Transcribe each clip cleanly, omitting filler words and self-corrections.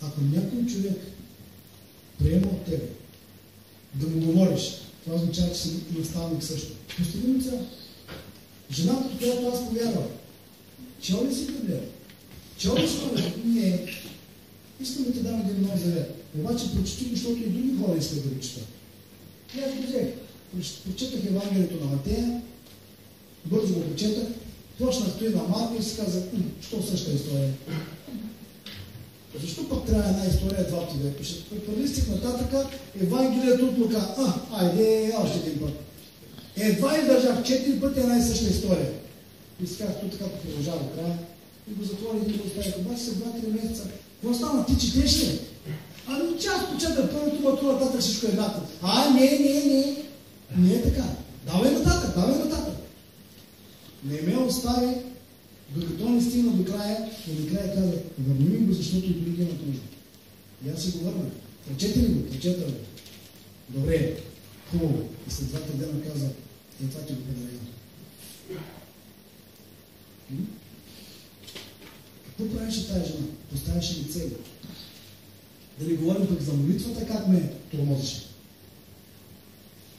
Ако някой човек приема от тебе да му говориш, това означава, че си наставник също. Постави му цяло. Жената, която аз повярвам, чел ли си Библия? Чел ли си Библия? Не. Искам да ти дам един нов завет. Обаче прочети го, защото и други хора искат да го четат. И аз го взех. Прочетах Евангелието на Матея, бързо го прочетах, почнах той на Марко и си казах, що същата история? Защо пък трябва една история два пъти да я пише? Прелистих нататъка Евангелието от Лука. Айде, още един път. Едва издържах 4 пъти една и съща история. И си казах, тук така продължава до края. И го затворих и го оставих. Обаче се 2-3 месеца. Какво стана? Ти четеш ли? Ами част почетах първото, а това нататък всичко е еднакво. Не. Не е така. Давай нататък. Не ме остави, докато не стигна до края, и накрая каза, върни го, защото и други имат нужда. И аз си го върна. Прочета го. Добре, хубаво. И след 2 дена каза, това ти го подарявам. Какво правеше тази жена? Поставяше ли цели? Да не говорим пък за молитвата, как ме тормозеше.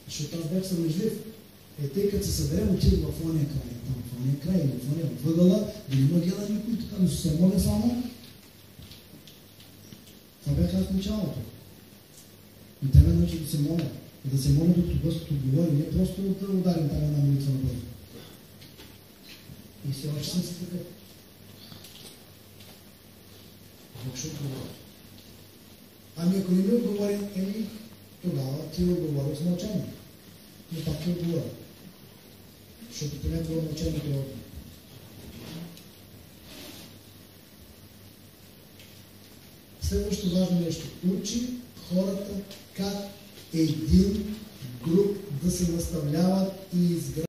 Защото аз бях срамежлив. Тъй като се съберем, отидох в ония край. Там в ония край или в ония въгъла, да не гледа никой, така да се моля само. Това бях аз в началото. И те ме научи да се моля. И да се моля, докато Господ отговори. Не просто да ударим тази една молитва на Бога. И все още съм си такъв. Бог ще отговори. Ами ако не ми отговори, тогава ти отговори с мълчание. Но пак ти отговори. Защото понякога мълчанието е отговор. Следващото важно нещо. Учи хората как един друг да се наставляват и изграждат.